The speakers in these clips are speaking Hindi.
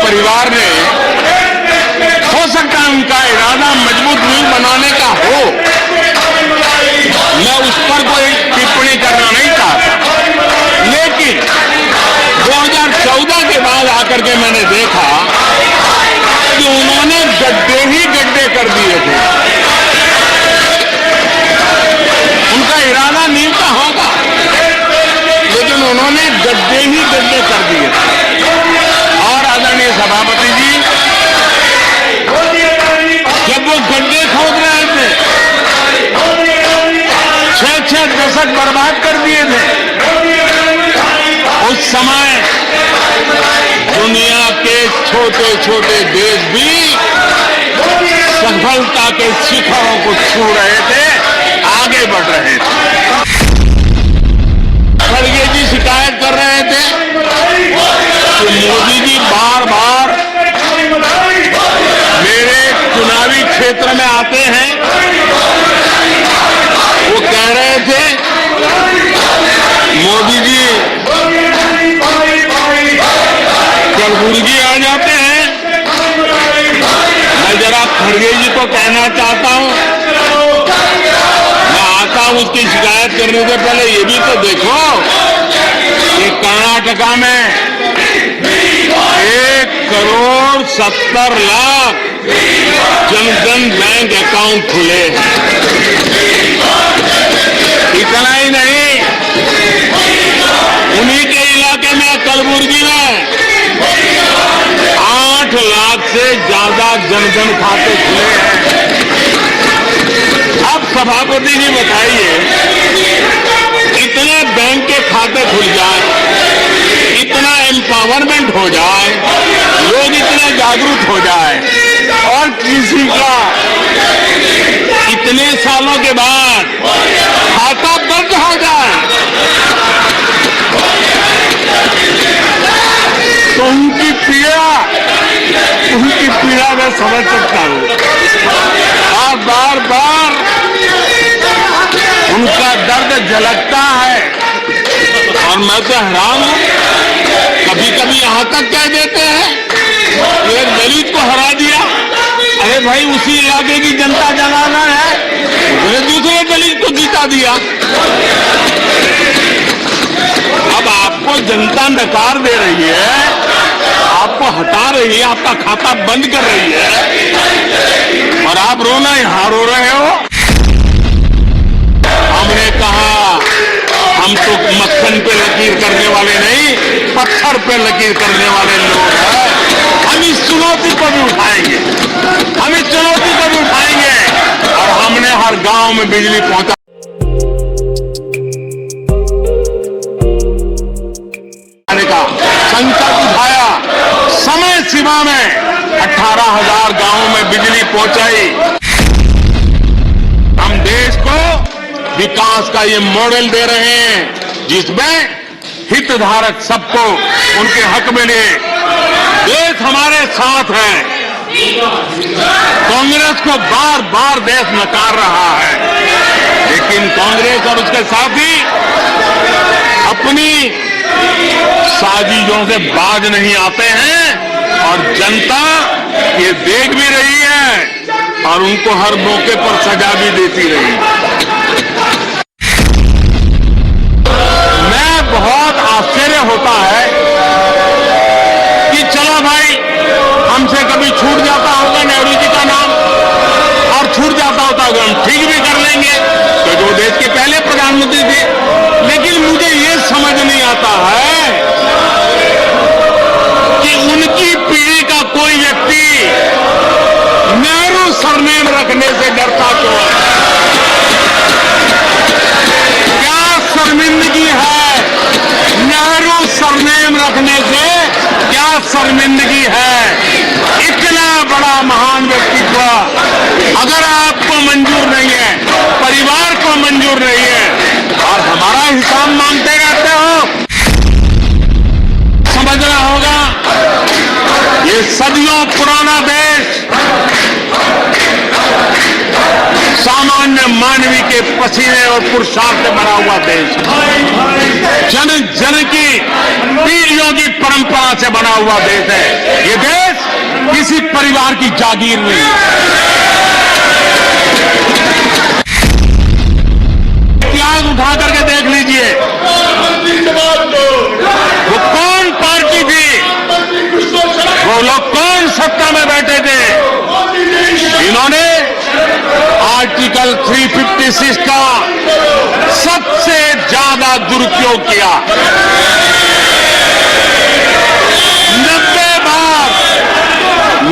परिवार ने, हो सकता है उनका इरादा मजबूत नींव बनाने का हो, मैं उस पर कोई टिप्पणी करना नहीं चाहता, लेकिन 2014 के बाद आकर के मैंने देखा कि उन्होंने गड्ढे ही गड्ढे कर दिए थे। उनका इरादा नींव का होगा, लेकिन उन्होंने गड्ढे ही गड्ढे कर दिए थे। और आदरणीय सभापति जी, जब वो गड्ढे खोद रहे थे, 6 दशक बर्बाद कर दिए थे, उस समय दुनिया के छोटे छोटे देश भी सफलता के शिखरों को छू रहे थे, आगे बढ़ रहे थे। खड़गे जी शिकायत कर रहे थे कि मोदी जी बार बार मेरे चुनावी क्षेत्र में आते हैं। वो कह रहे थे मोदी जी कलबुर्गी आ जाते हैं। मैं जरा खड़गे जी को कहना चाहता हूं, मैं आता हूं उसकी शिकायत करने से पहले ये भी तो देखो कि कर्नाटका में 1,70,00,000 जनधन बैंक अकाउंट खुले हैं। इतना ही नहीं, उन्हीं के इलाके में कलबुर्गी में 8 लाख से ज्यादा जनधन खाते खुले हैं। अब सभापति जी बताइए, इतने बैंक के खाते खुल जाए, इतना एम्पावरमेंट हो जाए, लोग इतने जागरूक हो जाए, और किसी का इतने सालों के बाद खाता बंद हो जाए, तो उनकी पीड़ा मैं समझ सकता हूं। और बार बार उनका दर्द झलकता है, और मैं तो हैरान हूं। कभी कभी यहां तक कह देते हैं एक दलित को हरा दिया। अरे भाई, उसी इलाके की जनता जनाना है, उसने दूसरे दलित को जीता दिया। अब आपको जनता नकार दे रही है, आपको हटा रही है, आपका खाता बंद कर रही है, और आप रोना यहां रो रहे हो। हमने कहा हम तो मक्खन पे लकीर करने वाले नहीं, पत्थर पे लकीर करने वाले लोग हैं। हम इस चुनौती को भी उठाएंगे, हम इस चुनौती को भी उठाएंगे, और हमने हर गांव में बिजली पहुंचा का संकल्प उठाया। समय सीमा में 18,000 गांवों में बिजली पहुंचाई। हम देश को विकास का ये मॉडल दे रहे हैं, जिसमें हितधारक सबको उनके हक मिले। देश हमारे साथ है। कांग्रेस को बार बार देश नकार रहा है, लेकिन कांग्रेस और उसके साथी अपनी साजिशों से बाज नहीं आते हैं, और जनता ये देख भी रही है, और उनको हर मौके पर सजा भी देती रही। मैं बहुत आश्चर्य होता है कि चलो भाई, हमसे कभी छूट जाता होगा नेहरू जी का नाम, और छूट जाता होता होगा, हम ठीक भी कर लेंगे, तो जो देश के पहले प्रधानमंत्री थे। लेकिन मुझे ये समझ नहीं आता है कि उनकी पीढ़ी का कोई व्यक्ति नेहरू सरनेम रखने से डरता क्यों है? क्या शर्मिंदगी है नेहरू सरनेम रखने से? क्या शर्मिंदगी है? इतना बड़ा महान व्यक्तित्व अगर आपको मंजूर नहीं है, परिवार को मंजूर नहीं है, और हमारा हिसाब मांगते रहते हो, समझना होगा ये सदियों पुराना देश सामान्य मानवी के पसीने और पुरुषार्थ से बना हुआ देश, जन जन की पीढ़ियों की परंपरा से बना हुआ देश है। ये देश किसी परिवार की जागीर नहीं। इतिहास उठा करके देख लीजिए, वो कौन पार्टी थी, वो लोग कौन सत्ता में बैठे थे, इन्होंने आर्टिकल 356 का सबसे ज्यादा दुरुपयोग किया।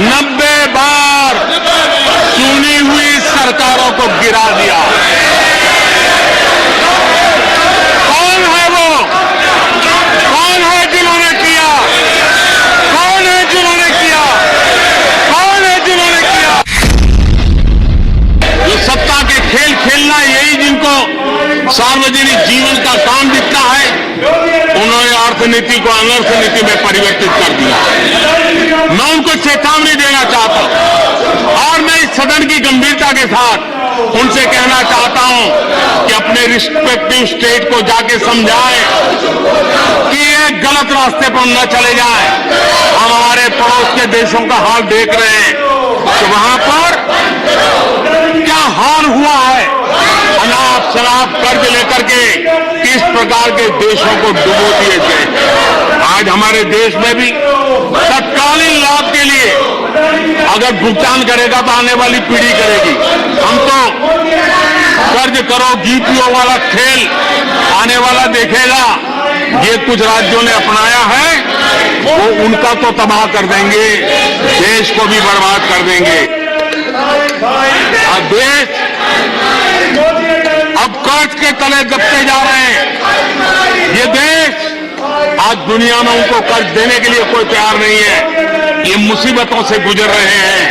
90 बार चुनी हुई सरकारों को गिरा दिया। कौन है वो? कौन है जिन्होंने किया? कौन है जिन्होंने किया? कौन है जिन्होंने किया? जो सत्ता के खेल खेलना, यही जिनको सार्वजनिक जीवन का काम दिखता है, उन्होंने अर्थनीति को अनर्थ नीति में परिवर्तित कर दिया। मैं उनको चेतावनी देना चाहता हूं और मैं इस सदन की गंभीरता के साथ उनसे कहना चाहता हूं कि अपने रिस्पेक्टिव स्टेट को जाके समझाएं कि ये गलत रास्ते पर न चले जाएं। हमारे पड़ोस के देशों का हाल देख रहे हैं कि वहां पर क्या हाल हुआ है। अनाप शराब कर्ज लेकर के किस प्रकार के देशों को डुबो दिए गए। आज हमारे देश में भी तत्कालीन लाभ के लिए अगर भुगतान करेगा तो आने वाली पीढ़ी करेगी। हम तो कर्ज करो जीपीओ वाला खेल आने वाला देखेगा। ये कुछ राज्यों ने अपनाया है, वो उनका तो तबाह कर देंगे, देश को भी बर्बाद कर देंगे। अब देश अब कर्ज के तले दबते जा रहे हैं। ये देश आज दुनिया में उनको कर्ज देने के लिए कोई तैयार नहीं है। ये मुसीबतों से गुजर रहे हैं।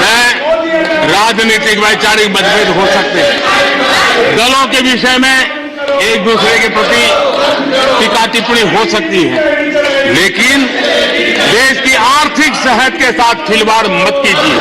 मैं राजनीतिक वैचारिक मतभेद हो सकते हैं, दलों के विषय में एक दूसरे के प्रति टीका टिप्पणी हो सकती है, लेकिन देश की आर्थिक सेहत के साथ खिलवाड़ मत कीजिए।